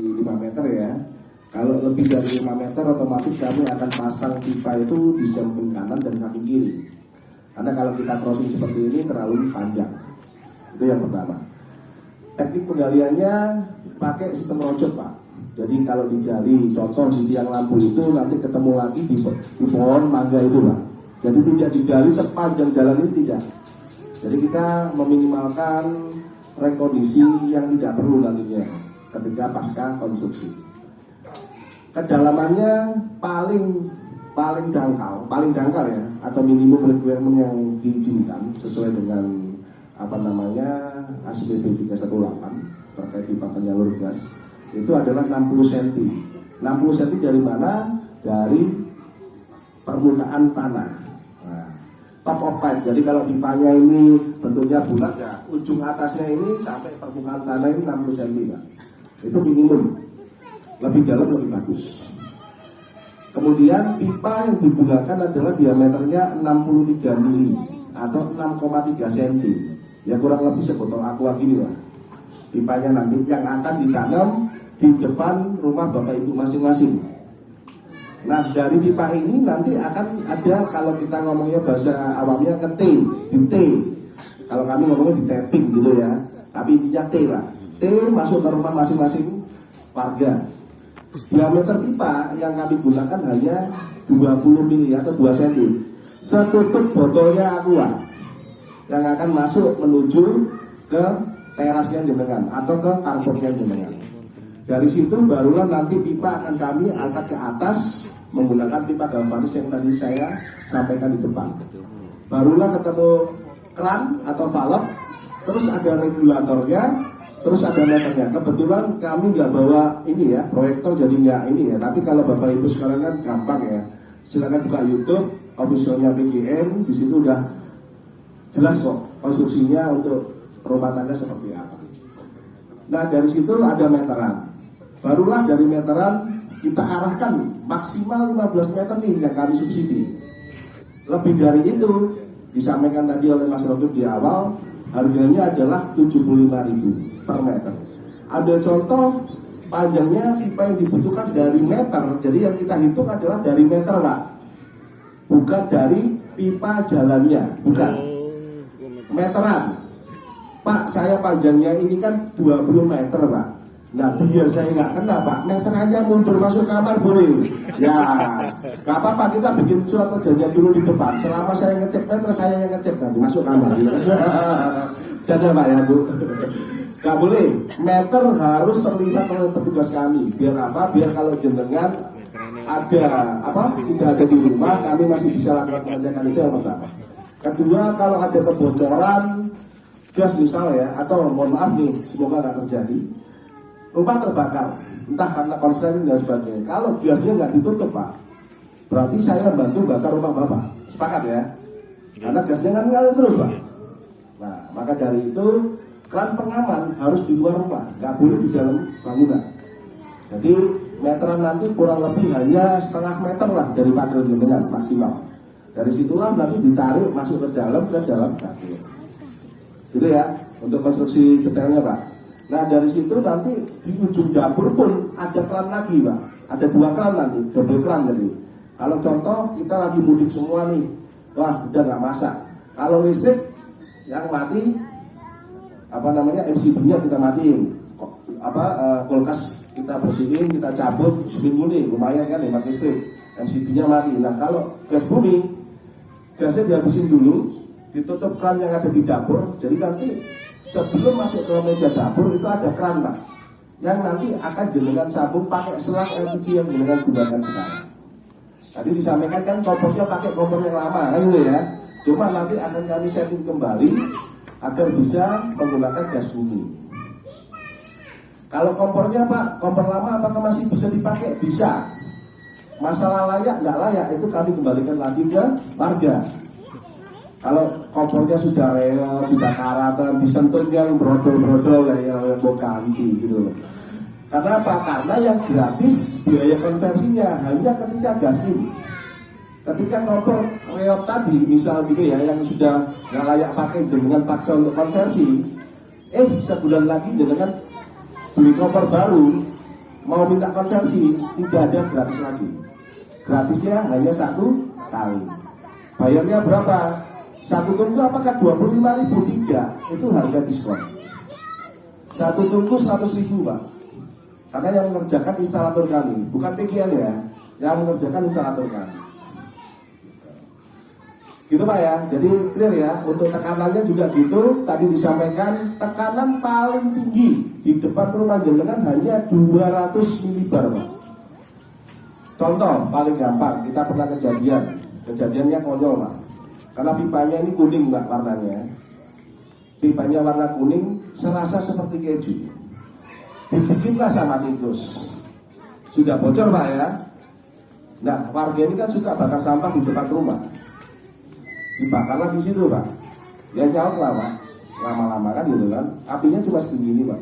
5 meter ya. Kalau lebih dari 5 meter otomatis kami akan pasang pipa itu di samping kanan dan samping kiri. Karena kalau kita crossing seperti ini terlalu panjang. Itu yang pertama. Teknik penggaliannya pakai sistem rojok Pak. Jadi kalau digali, contoh di tiang lampu itu nanti ketemu lagi di pohon mangga itu Pak. Jadi tidak digali sepanjang jalan ini tidak. Jadi kita meminimalkan rekondisi yang tidak perlu nantinya ketika pasca konstruksi. Kedalamannya paling dangkal ya, atau minimum requirement yang diizinkan sesuai dengan ASBP 318 terkait pipa penyalur gas itu adalah 60 cm. 60 cm dari mana? Dari permukaan tanah. Nah, top of pipe. Jadi kalau pipanya ini bentuknya bulat ya, ujung atasnya ini sampai permukaan tanah ini 60 cm. Pak. Itu minimum. Lebih dalam lebih bagus. Kemudian pipa yang digunakan adalah diameternya 63 mili atau 6,3 cm. Ya kurang lebih sebotol aqua gini lah. Pipanya nanti yang akan ditanam di depan rumah Bapak Ibu masing-masing. Nah dari pipa ini nanti akan ada, kalau kita ngomongnya bahasa awamnya ke T, di T. Kalau kami ngomongnya di tapping gitu ya. Tapi intinya T lah. T masuk ke rumah masing-masing warga. Diameter pipa yang kami gunakan hanya 20 mili atau 2 cm. Setutup botolnya aqua yang akan masuk menuju ke terasnya jenengan atau ke carportnya jenengan. Dari situ barulah nanti pipa akan kami angkat ke atas menggunakan pipa galvanis yang tadi saya sampaikan di depan. Barulah ketemu kran atau valve, terus ada regulatornya, terus ada meternya. Kebetulan kami nggak bawa ini ya, proyektor jadi nggak ini ya. Tapi kalau Bapak Ibu sekarang kan gampang ya. Silakan buka YouTube, officialnya PGN, di situ udah jelas kok konstruksinya untuk rumah tangga seperti apa. Nah dari situ ada meteran. Barulah dari meteran kita arahkan maksimal 15 meter nih yang kami subsidi. Lebih dari itu disampaikan tadi oleh Mas Robi di awal, harganya adalah 75.000 per meter. Ada contoh panjangnya pipa yang dibutuhkan dari meter. Jadi yang kita hitung adalah dari meter Pak, bukan dari pipa jalannya, bukan meteran. Pak, saya panjangnya ini kan 20 meter Pak. Nah biar saya nggak kena Pak, meterannya mundur masuk kamar boleh. Ya, nggak apa-apa, kita bikin surat perjanjian dulu di depan. Selama saya ngecek meter, saya yang ngecek nanti masuk kamar. Jadi Pak ya Bu, nggak boleh. Meter harus terlihat oleh petugas kami. Biar apa? Biar kalau jenengan ada tidak ada di rumah, kami masih bisa lakukan pengecekan itu yang pertama. Kedua, kalau ada kebocoran gas misalnya, atau mohon maaf nih, semoga nggak terjadi, rumah terbakar, entah karena korsleting dan sebagainya. Kalau gasnya nggak ditutup Pak, berarti saya bantu bakar rumah Bapak. Sepakat ya? Karena gasnya kan ngalir terus Pak. Nah, maka dari itu kran pengaman harus di luar rumah, nggak boleh di dalam bangunan. Jadi meteran nanti kurang lebih hanya setengah meter lah dari pagar jenengan maksimal. Dari situlah nanti ditarik masuk ke dalam dapur. Gitu ya, untuk konstruksi detailnya Pak. Nah dari situ nanti di ujung dapur pun ada kran lagi Pak. Ada 2 kran nanti, double kran jadi. Kalau contoh kita lagi mudik semua nih, wah udah nggak masak. Kalau listrik yang mati, MCB-nya kita matiin. Kulkas kita bersihin, kita cabut seminggu nih, lumayan kan hemat listrik. MCB-nya mati. Nah kalau gas bumi, gasnya dihabisin dulu, ditutup kran yang ada di dapur. Jadi nanti sebelum masuk ke meja dapur itu ada kran Pak, yang nanti akan jenengan sambung pakai selang LPG yang jenengan gunakan sekarang. Tadi disampaikan kan kompornya pakai kompor yang lama kan gitu ya. Cuma nanti akan kami setting kembali agar bisa menggunakan gas bumi. Kalau kompornya Pak, kompor lama apakah masih bisa dipakai? Bisa. Masalah layak nggak layak itu kami kembalikan lagi ke warga. Kalau kompornya sudah reot, sudah karatan, disentuh yang brodol-brodol ya mau ganti gitu. Karena apa? Karena yang gratis biaya konversinya hanya ketika gas ini. Ketika kompor reot tadi, misal gitu ya, yang sudah nggak layak pakai dengan paksa untuk konversi, sebulan lagi dengan beli kompor baru, mau minta konversi tidak ada gratis lagi. Gratisnya hanya 1 kali. Bayarnya berapa? Satu tungku apakah 25.000? Tidak, itu harga diskon. Satu tungku 100.000 Pak. Karena yang mengerjakan instalator kami, bukan PGN ya, yang mengerjakan instalator kami. Gitu Pak ya, jadi clear ya. Untuk tekanannya juga gitu. Tadi disampaikan tekanan paling tinggi di depan rumah jenengan hanya 200 milibar Pak. Contoh paling gampang, kita pernah kejadiannya konyol Pak. Karena pipanya ini kuning Pak warnanya. Pipanya warna kuning, serasa seperti keju. Dibikinlah sama tikus. Sudah bocor Pak ya. Nah warga ini kan suka bakar sampah di depan rumah. Dibakarlah di situ Pak. Ya nyaut lah Pak. Lama-lama kan gitu kan. Apinya cuma segini Pak.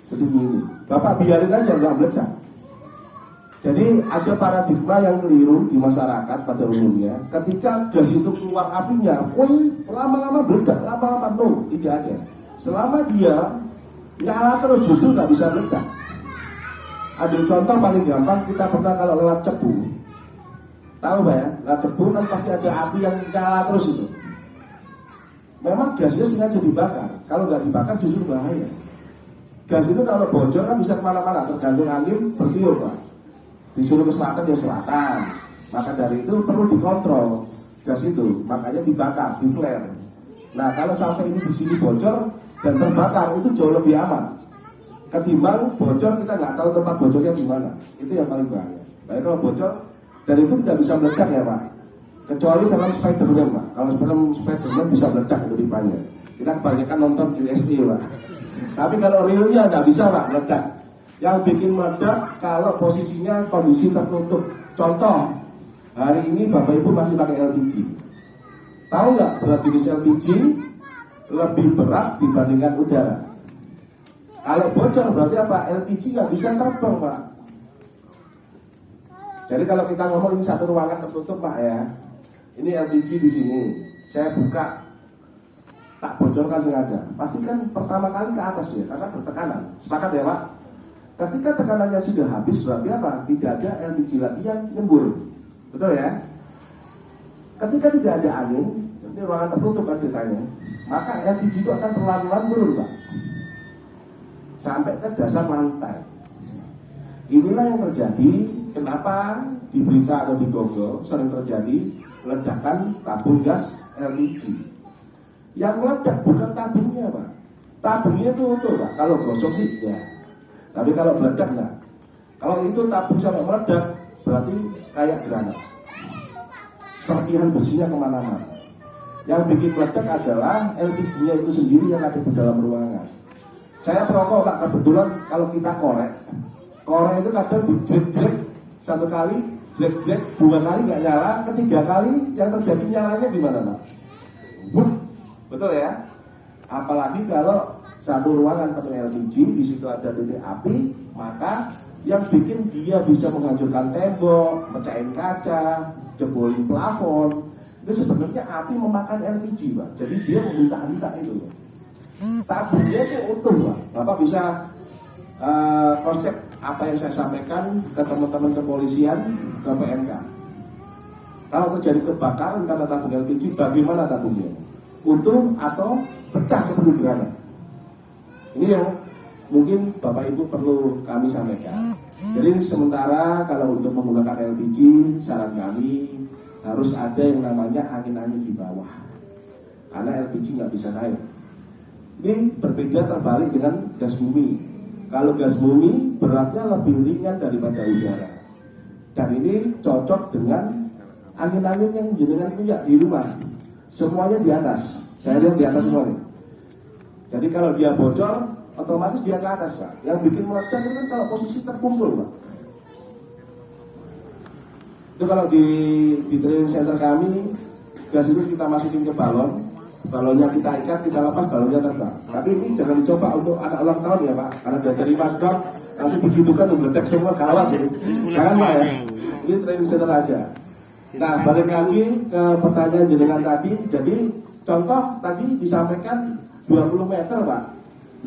Segini ini. Bapak biarin aja nggak meledak. Jadi ada paradigma yang keliru di masyarakat pada umumnya. Ketika gas itu keluar apinya, lama-lama meledak, lama-lama no, tidak ada. Selama dia nyala terus justru nggak bisa meledak. Ada contoh paling gampang, kita pernah kalau lewat cepu. Tahu Pak ya, lewat cepu kan pasti ada api yang nyala terus itu. Memang gasnya sengaja dibakar. Kalau nggak dibakar justru bahaya. Gas itu kalau bocor kan bisa kemana-mana, tergantung angin bertiup Pak. Disuruh ke selatan ya selatan. Maka dari itu perlu dikontrol gas itu, makanya dibakar, di flare. Nah kalau sampai ini di sini bocor dan terbakar itu jauh lebih aman ketimbang bocor kita nggak tahu tempat bocornya di mana. Itu yang paling bahaya. Baik kalau bocor dan itu tidak bisa meledak ya Pak. Kecuali film Spider-Man Pak. Kalau film Spider-Man bisa meledak itu pipanya. Kita kebanyakan nonton USD Pak. Tapi kalau realnya nggak bisa Pak meledak. Yang bikin meledak kalau posisinya kondisi tertutup. Contoh, hari ini Bapak Ibu masih pakai LPG. Tahu nggak berat jenis LPG lebih berat dibandingkan udara? Kalau bocor berarti apa? LPG nggak bisa terbang Pak. Jadi kalau kita ngomong ini satu ruangan tertutup Pak ya, ini LPG di sini, saya buka, tak bocorkan sengaja. Pasti kan pertama kali ke atas ya, karena bertekanan. Sepakat ya Pak? Ketika tekanannya sudah habis berarti apa? Tidak ada LPG lagi yang nyembur. Betul ya? Ketika tidak ada angin, ini ruangan tertutup kan ceritanya, maka LPG itu akan perlahan-lahan turun Pak, sampai ke dasar lantai. Inilah yang terjadi. Kenapa di berita atau di Google sering terjadi ledakan tabung gas LPG. Yang meledak bukan tabungnya Pak. Tabungnya itu utuh Pak. Kalau gosong sih ya. Tapi kalau meledak enggak. Kalau itu tabung sampai meledak berarti kayak granat. Serpihan besinya kemana-mana. Yang bikin meledak adalah LPG-nya itu sendiri yang ada di dalam ruangan. Saya perokok Pak, kebetulan kalau kita korek itu kadang dijrek-jrek satu kali, jrek-jrek dua kali nggak nyala, ketiga kali yang terjadi nyalanya gimana Pak? Betul ya? Apalagi kalau satu ruangan penuh LPG, di situ ada titik api, maka yang bikin dia bisa menghancurkan tembok, mecahin kaca, jebolin plafon, itu sebenarnya api memakan LPG Pak. Jadi dia meminta-minta itu. Tabungnya itu utuh Pak. Bapak bisa cross check apa yang saya sampaikan ke teman-teman kepolisian, ke PNK. Kalau terjadi kebakaran karena tabung LPG, bagaimana tabungnya? Utuh atau pecah seperti granat? Ini yang mungkin Bapak Ibu perlu kami sampaikan. Jadi sementara kalau untuk menggunakan LPG, saran kami harus ada yang namanya angin-angin di bawah. Karena LPG nggak bisa naik. Ini berbeda terbalik dengan gas bumi. Kalau gas bumi beratnya lebih ringan daripada udara. Dan ini cocok dengan angin-angin yang jenengan punya di rumah. Semuanya di atas. Saya lihat di atas semuanya. Jadi kalau dia bocor, otomatis dia ke atas Pak. Yang bikin meledak itu kan kalau posisi terkumpul Pak. Itu kalau di training center kami, gas itu kita masukin ke balon. Balonnya kita ikat, kita lepas, balonnya terbang. Tapi ini jangan dicoba untuk anak ulang tahun ya Pak. Karena dia jadi masker, nanti digitukan meledak semua gawat ya. Jangan Pak ya. Ini training center aja. Nah balik lagi ke pertanyaan jenengan tadi. Jadi contoh tadi disampaikan 20 meter Pak.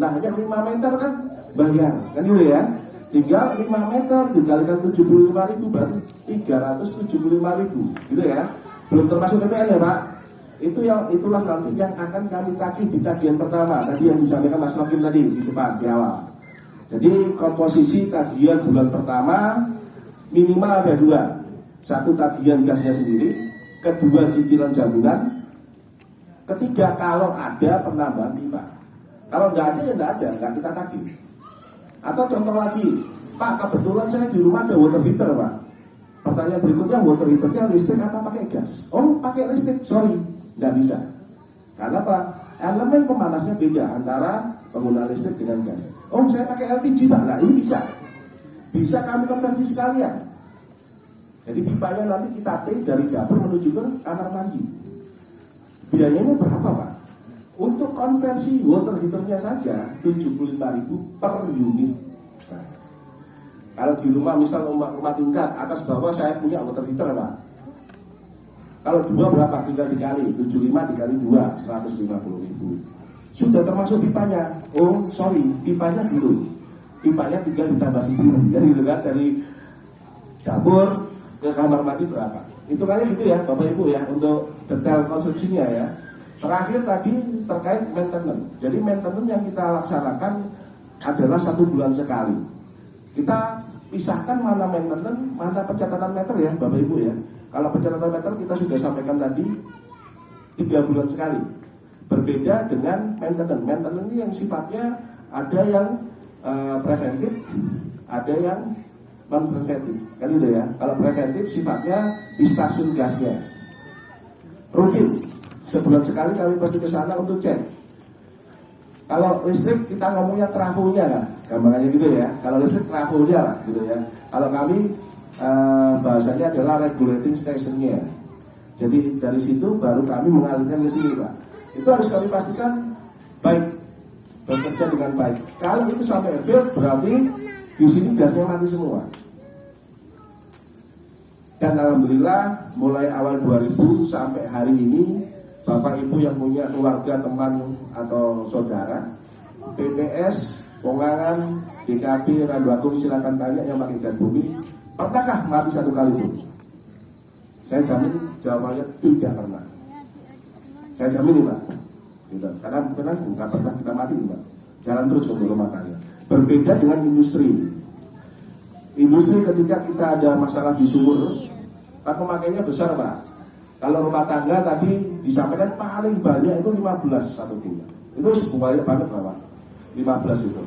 Nah hanya 5 meter kan bayar, kan gitu ya. Tinggal 5 meter dikalikan 75.000 berarti 375.000 gitu ya. Belum termasuk PPN ya Pak. Itulah nanti yang akan kami tagih di tagihan pertama tadi yang disampaikan Mas Nokim tadi di depan di awal. Jadi komposisi tagihan bulan pertama minimal ada 2. 1 tagihan gasnya sendiri, kedua cicilan jaminan, ketiga kalau ada penambahan pipa. Kalau nggak ada ya nggak kita tagih. Atau contoh lagi, Pak, kebetulan saya di rumah ada water heater, Pak. Pertanyaan berikutnya, water heaternya listrik apa pakai gas? Oh, pakai listrik, sorry, nggak bisa. Karena Pak, elemen pemanasnya beda antara penggunaan listrik dengan gas. Oh, saya pakai LPG, Pak. Nah, ini bisa. Bisa kami konversi sekalian. Jadi pipanya nanti kita take dari dapur menuju ke kamar mandi. Biayanya berapa, Pak? Untuk konversi water heaternya saja 75.000 per unit. Nah, kalau di rumah misal rumah tingkat atas bawah saya punya water heater Pak. Kalau 2 berapa? Tinggal dikali 75 dikali 2 150.000. Sudah termasuk pipanya. Oh sorry, pipanya dulu. Pipanya tinggal ditambah sendiri. Jadi gitu kan dari dapur ke kamar mandi berapa? Itu kali gitu ya Bapak Ibu ya untuk detail konstruksinya ya. Terakhir tadi terkait maintenance. Jadi maintenance yang kita laksanakan adalah 1 bulan sekali. Kita pisahkan mana maintenance, mana pencatatan meter ya Bapak Ibu ya. Kalau pencatatan meter kita sudah sampaikan tadi 3 bulan sekali. Berbeda dengan maintenance. Maintenance ini yang sifatnya ada yang preventif, ada yang non preventif. Kan gitu ya. Kalau preventif sifatnya di stasiun gasnya. Rutin. Sebulan sekali kami pasti ke sana untuk cek. Kalau listrik kita ngomongnya trafonya kan, gambarannya gitu ya. Kalau listrik trafonya lah gitu ya. Kalau kami bahasanya adalah regulating stationnya. Jadi dari situ baru kami mengalirkan ke sini Pak. Itu harus kami pastikan baik, bekerja dengan baik. Kalau itu sampai fail berarti di sini gasnya mati semua. Dan alhamdulillah mulai awal 2000 sampai hari ini Bapak Ibu yang punya keluarga, teman atau saudara, PPS, Pongangan, DKP, Randuagung silakan tanya yang pakai gas bumi, pernahkah mati 1 kali itu? Saya jamin jawabannya tidak pernah. Saya jamin nih Pak, gitu. Karena benar nggak pernah kita mati Pak. Jalan terus untuk rumah tangga. Berbeda dengan industri. Industri ketika kita ada masalah di sumur, Pak pemakainya besar Pak. Kalau rumah tangga tadi disampaikan paling banyak itu 15 satu bulan. Itu banyak banget Pak. 15 itu.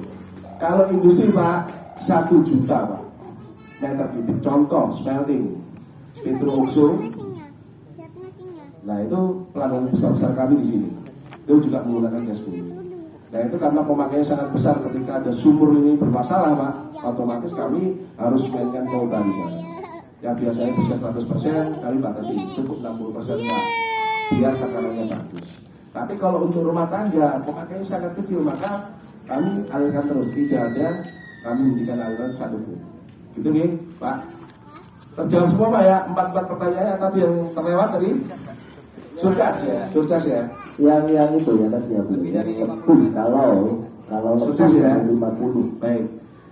Kalau industri Pak 1 juta Pak meter kubik. Contoh smelting, Petrookso. Nah itu pelanggan besar-besar kami di sini. Itu juga menggunakan gas bumi. Nah itu karena pemakaiannya sangat besar ketika ada sumur ini bermasalah Pak, otomatis kami harus mainkan kuota di sana. Yang biasanya bisa 100%, kami batasi cukup 60% Pak, biar takanannya bagus. Tapi kalau untuk rumah tangga, pemakaiannya sangat kecil, maka kami alirkan terus, tidak ada kami hentikan aliran satu pun. Gitu nih Pak. Terjawab semua Pak ya, 4 pertanyaannya tadi yang terlewat tadi. Sukses ya. Yang itu ya tadi ya Bu. Kalau sukses ya 50. Baik.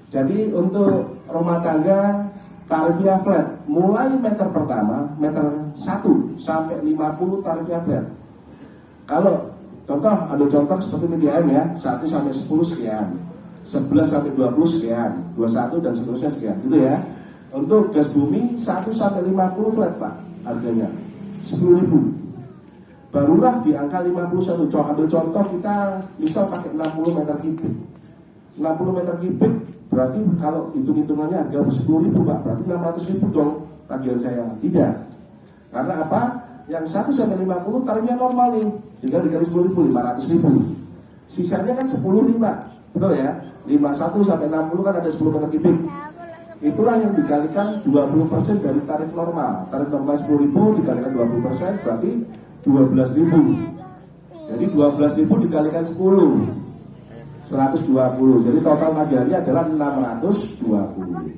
Jadi untuk rumah tangga tarifnya flat. Mulai meter pertama, meter 1 sampai 50 tarifnya flat. Kalau contoh, ada contoh seperti PDAM ya, 1 sampai 10 sekian, 11 sampai 20 sekian, 21 dan seterusnya sekian, gitu ya. Untuk gas bumi 1 sampai 50 flat Pak, harganya 10.000. Barulah di angka 51. Ambil contoh kita misal pakai 60 meter kubik. 60 meter kubik berarti kalau hitung-hitungannya harga 10.000 Pak, berarti 600.000 dong tagihan saya. Tidak. Karena apa? Yang 1 sampai 50 tarifnya normal nih, tinggal dikali 10.000, 500.000. Sisanya kan 10 nih Pak, betul ya? 51 sampai 60 kan ada 10 meter kubik. Itulah yang dikalikan 20% dari tarif normal. Tarif normal 10.000 dikalikan 20% berarti 12.000. Jadi 12.000 dikalikan 10, 120. Jadi total tagihannya adalah 620.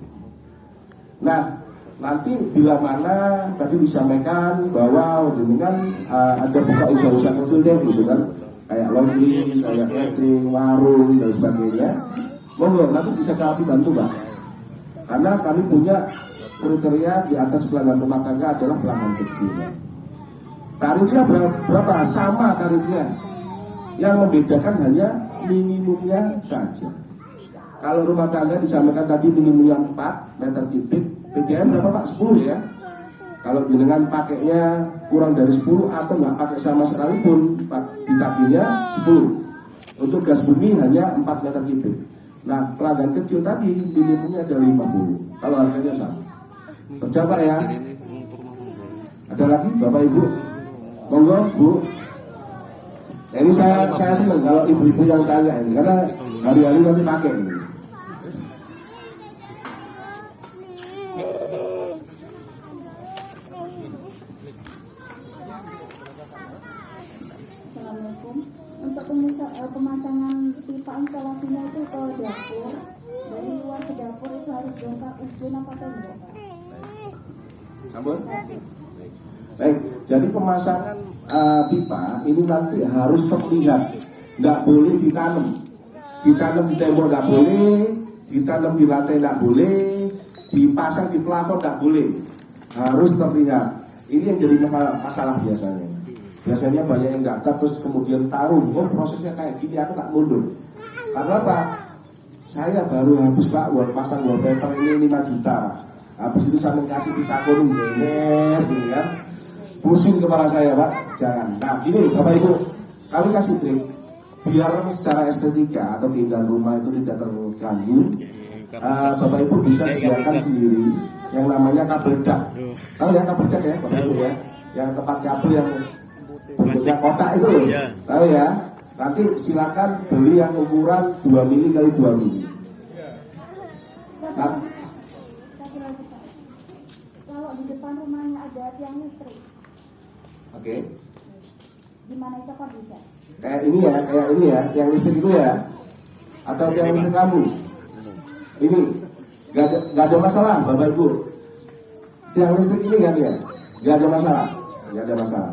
Nah, nanti bila mana tadi disampaikan bahwa dengan ada buka usaha-usaha kecil deh gitu kan, kayak laundry, kayak catering, warung dan sebagainya. Monggo, nanti bisa kami bantu Pak. Karena kami punya kriteria di atas pelanggan rumah tangga adalah pelanggan kecil. Tarifnya berapa? Sama tarifnya. Yang membedakan hanya minimumnya saja. Kalau rumah tangga disampaikan tadi minimumnya 4 meter kubik, PDAM berapa Pak? 10 ya. Kalau dengan pakainya kurang dari 10 atau nggak pakai sama sekali pun ditaginya 10. Untuk gas bumi hanya 4 meter kubik. Nah, pelanggan kecil tadi minimumnya ada 50. Kalau harganya sama. Tercapai ya. Ada lagi Bapak Ibu? Monggo Bu. Nah, ini saya senang kalau ibu-ibu yang tanya ini karena hari-hari nanti pakai ini. Assalamualaikum. Untuk pemasangan pipa instalasinya itu ke dapur, dari luar ke dapur itu harus bongkar izin apa enggak Pak? Sambut. Baik, jadi pemasangan pipa ini nanti harus terlihat, nggak boleh ditanam di tembok nggak boleh, ditanam di lantai nggak boleh, dipasang di plafon nggak boleh, harus terlihat. Ini yang jadi masalah biasanya. Biasanya banyak yang datang terus kemudian taruh, oh prosesnya kayak gini, aku tak mundur. Karena apa? Saya baru habis Pak pasang wallpaper ini 5 juta. Habis itu saya kasih pitakon bener, ya. Pusing kepala saya Pak, jangan. Nah gini Bapak Ibu, kami kasih trik biar secara estetika atau keindahan rumah itu tidak terganggu. Bapak Ibu bisa sediakan sendiri yang namanya kabel dak. Tahu ya kabel dak ya Bapak Ibu ya, yang tempat kabel yang bentuknya kotak itu loh, tahu ya. Nanti silakan beli yang ukuran 2 mili kali 2 mili. Nah, kalau di depan rumahnya ada tiang listrik, oke. gimana itu Pak bisa? Kayak ini ya, yang listrik itu ya, atau yang listrik kamu. Ini nggak ada masalah, Bapak Ibu. Yang listrik ini nggak ada masalah, nggak ada masalah.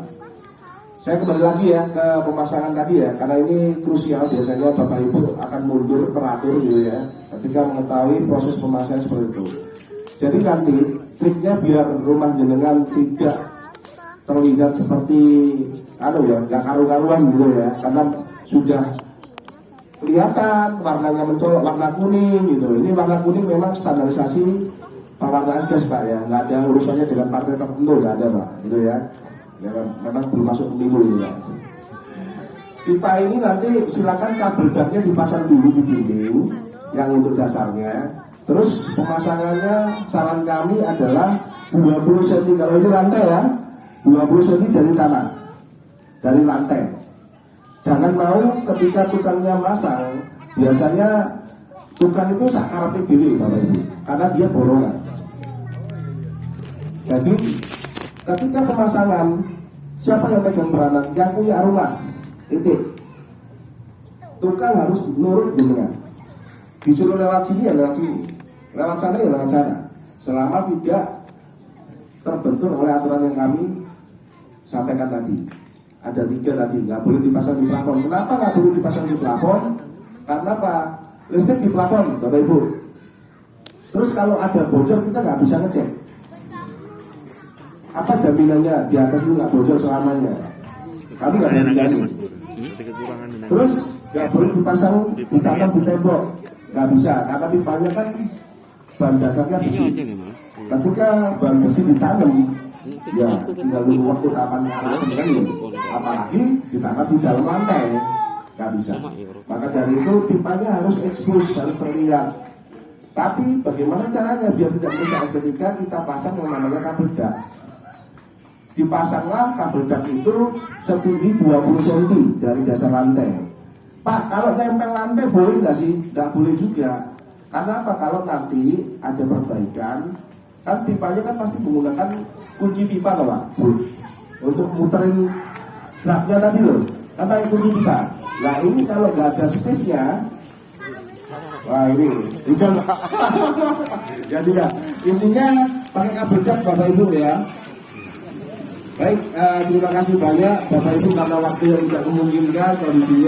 Saya kembali lagi ya ke pemasangan tadi ya, karena ini krusial. Biasanya Bapak Ibu akan mundur teratur gitu ya, ketika mengetahui proses pemasangan seperti itu. Jadi nanti triknya biar rumah jenengan tidak terlihat seperti nggak karu-karuan gitu ya, karena sudah kelihatan warnanya mencolok warna kuning gitu. Ini warna kuning memang standarisasi pewarnaan gas Pak ya, nggak ada urusannya dengan partai tertentu, nggak ada Pak gitu ya. Ya, memang belum masuk pemilu ini ya. Pipa ini nanti silakan kabel daknya dipasang dulu di dinding yang untuk dasarnya. Terus pemasangannya saran kami adalah 20 cm, kalau ini lantai ya, 20 cm dari tanah, dari lantai. Jangan mau ketika tukangnya masang, biasanya tukang itu sakaratnya diri Bapak Ibu, karena dia borongan. Jadi ketika pemasangan, siapa yang pegang peranan? Yang punya rumah, titik. Tukang harus nurut dengan. Disuruh lewat sini ya lewat sini, lewat sana ya lewat sana. Selama tidak terbentur oleh aturan yang kami sampaikan tadi. Ada 3 tadi, nggak boleh dipasang di plafon. Kenapa nggak boleh dipasang di plafon? Karena apa? Listrik di plafon, Bapak Ibu. Terus kalau ada bocor kita nggak bisa ngecek. Apa jaminannya di atas itu nggak bocor selamanya? Kami nggak bisa jamin. Terus nggak boleh dipasang ditanam di tembok, nggak bisa karena pipanya kan bahan dasarnya besi. Ketika bahan besi ditanam, ya tinggal nunggu waktu kapan kan ya. Apalagi ditanam di dalam lantai, nggak bisa. Maka dari itu pipanya harus expose, harus terlihat. Tapi bagaimana caranya biar tidak merusak estetika? Kita pasang yang namanya kabel dak. Dipasanglah kabel dak itu setinggi 20 cm dari dasar lantai. Pak, kalau nempel lantai boleh nggak sih? Nggak boleh juga. Karena apa? Kalau nanti ada perbaikan, kan pipanya kan pasti menggunakan kunci pipa, Pak, untuk muterin daknya tadi loh. Kan pakai kunci pipa. Nah ini kalau nggak ada space-nya, wah ini hujan. Ya sudah. Intinya pakai kabel dak Bapak Ibu ya. Baik, terima kasih banyak Bapak Ibu karena waktu yang tidak memungkinkan kondisinya.